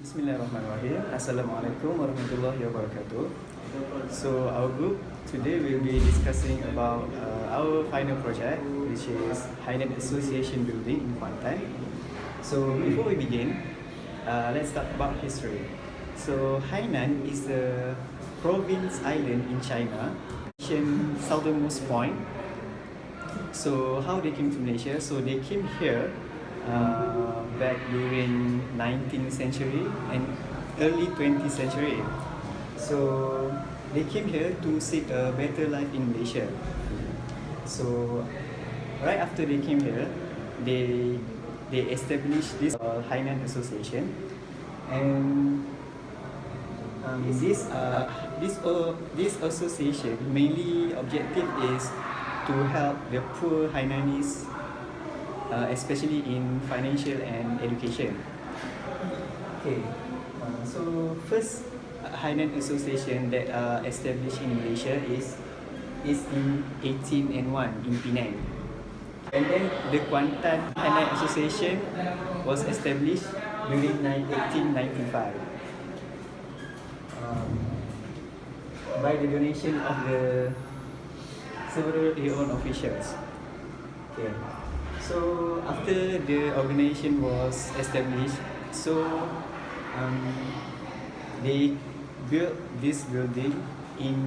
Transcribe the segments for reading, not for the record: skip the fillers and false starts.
Bismillahirrahmanirrahim. Assalamualaikum warahmatullahi wabarakatuh. So our group today will be discussing about our final project, which is Hainan Association building in Kuantan. So before we begin, let's talk about history. So Hainan is a province island in China, southernmost point. So how they came to Malaysia? So they came here back during 19th century and early 20th century. So they came here to seek a better life in Malaysia. So right after they came here, they established this Hainan Association, and this association mainly objective is to help the poor Hainanese, especially in financial and education. Okay, so first Hainan Association that established in Malaysia is in 1801 in Penang, and then the Kuantan Hainan Association was established during 1895 by the donation of the several owned officials. Okay. So after the organization was established, so they built this building in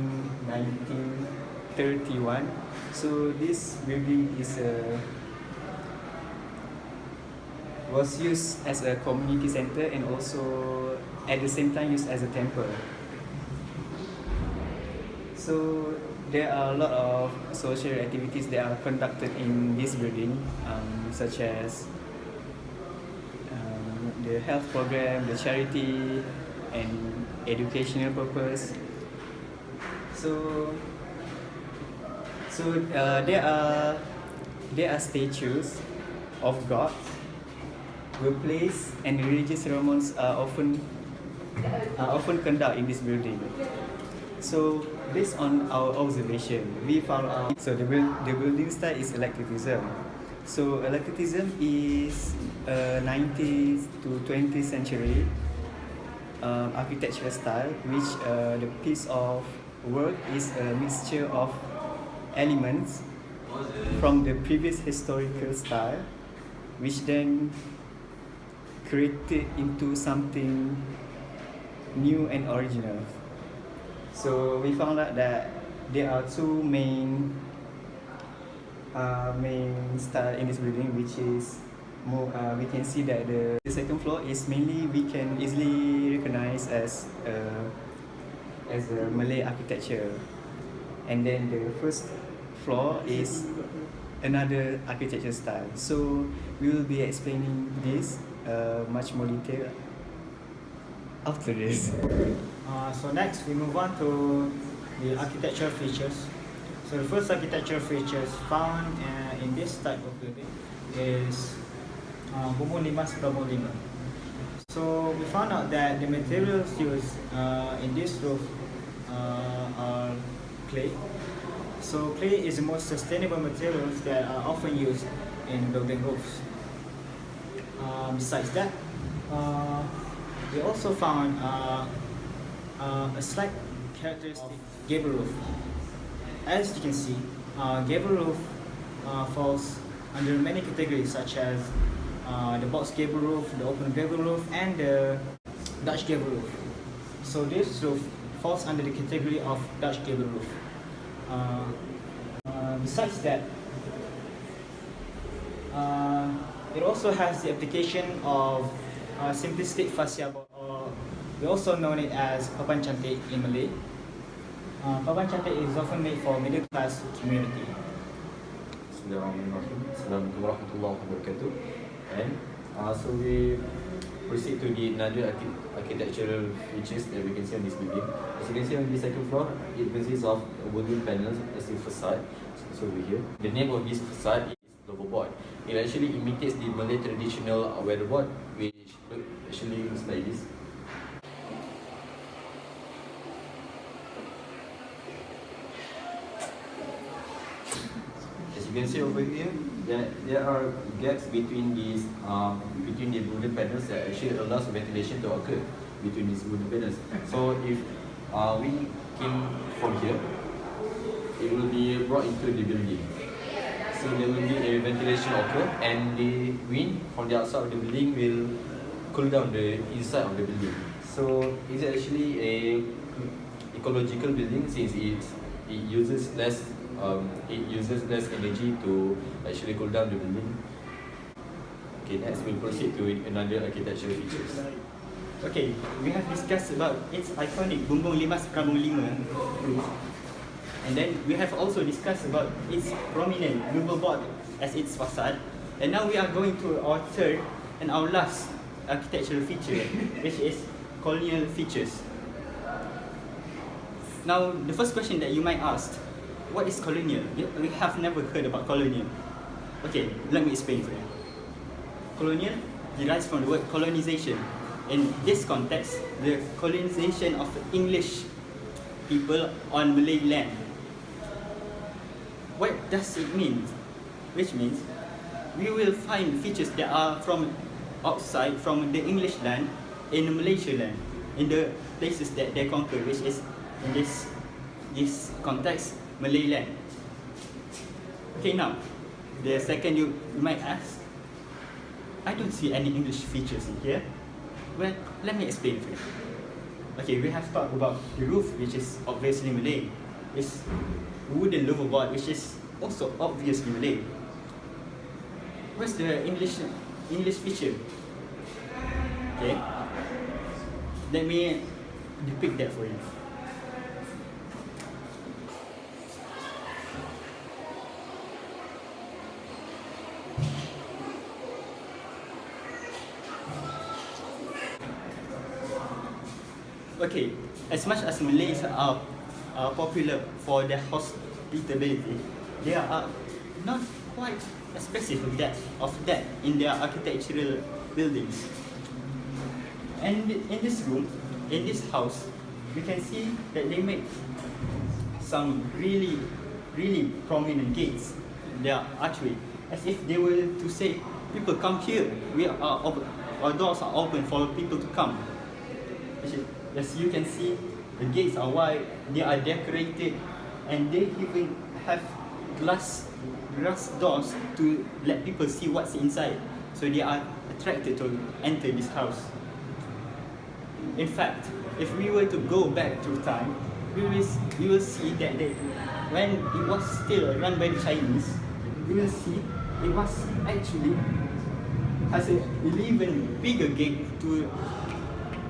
1931. So this building was used as a community center and also at the same time used as a temple. So there are a lot of social activities that are conducted in this building, such as the health program, the charity, and educational purpose. So there are statues of God were placed, and religious ceremonies are often conducted in this building. So based on our observation, we found out the building style is eclecticism. So eclecticism is 19th to 20th century architectural style, which the piece of work is a mixture of elements from the previous historical style, which then created into something new and original. So we found out that there are two main style in this building, which is more. We can see that the second floor is mainly we can easily recognize as a Malay architecture, and then the first floor is another architecture style. So we will be explaining this much more detail after this. So next we move on to the architectural features. So the first architectural features found in this type of building is Bumbu 5/5. So we found out that the materials used in this roof are clay. So clay is the most sustainable materials that are often used in building roofs. Besides that, we also found a slight characteristic gable roof. As you can see, gable roof falls under many categories, such as the box gable roof, the open gable roof, and the Dutch gable roof. So this roof falls under the category of Dutch gable roof. Besides that, it also has the application of simplistic fascia, or we also know it as papan cantik in Malay. Papan cantik is often made for middle class community. Assalamualaikum warahmatullahi wabarakatuh. And so we proceed to the another architectural features that we can see on this building. As you can see on the second floor, it consists of wooden panels as the facade. So over here, the name of this facade is loverboard. It actually imitates the Malay traditional weatherboard, which actually looks like this. As you can see over here, there are gaps between these between the wooden panels that actually allows ventilation to occur between these wooden panels. So if we came from here, it will be brought into the building. So there will be a ventilation occur, and the wind from the outside of the building will cool down the inside of the building. So it's actually a ecological building since it uses less energy to actually cool down the building. Okay, next we'll proceed to another architectural features. Okay, we have discussed about its iconic Bumbung 5/5 roof. And then we have also discussed about its prominent movable board as its facade. And now we are going to our third and our last architectural feature, which is colonial features. Now, the first question that you might ask, what is colonial? We have never heard about colonial. Okay, let me explain for you. Colonial derives from the word colonization. In this context, the colonization of English people on Malay land. What does it mean? Which means we will find features that are from outside, from the English land, in the Malaysia land, in the places that they conquer, which is in this context, Malay land. Okay, now the second you might ask, I don't see any English features in here. Well, let me explain for you. Okay, we have talked about the roof, which is obviously Malay. It's wooden louver board, which is also obviously Malay. Where's the English feature? Okay, let me depict that for you. Okay, as much as Malays are popular for their hospitality, they are not quite expressive of that in their architectural buildings. And in this room, in this house, we can see that they make some really prominent gates. They are archway, as if they were to say, people come here, we are open, our doors are open for people to come. As you can see, the gates are wide, they are decorated, and they even have glass doors to let people see what's inside. So they are attracted to enter this house. In fact, if we were to go back through time, we will see that when it was still run by the Chinese, we will see it was actually has an even bigger gate to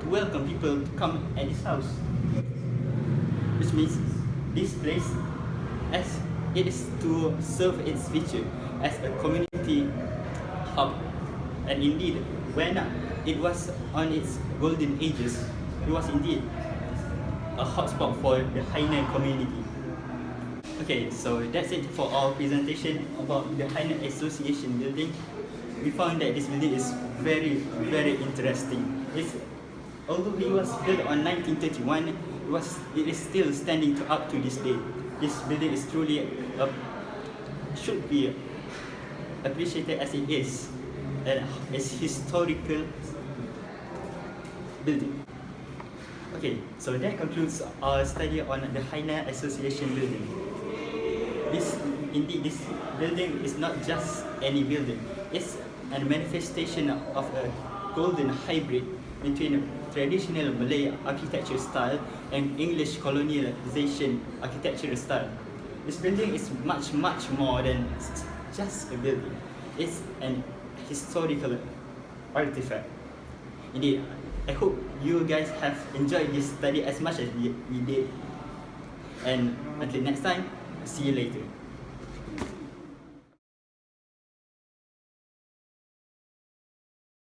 welcome people to come at this house. Which means this place, as it is to serve its feature as a community hub. And indeed, when it was on its golden ages, it was indeed a hotspot for the Hainan community. Okay, so that's it for our presentation about the Hainan Association building. We found that this building is very interesting. Although it was built on 1931, it is still standing up to this day. This building is truly should be appreciated as it is, and it's historical building. Okay, so that concludes our study on the Hainan Association building. This building is not just any building. It's a manifestation of a golden hybrid between traditional Malay architecture style and English colonialization architectural style. This building is much more than just a building. It's an historical artifact. Indeed, I hope you guys have enjoyed this study as much as we did. And until next time, see you later.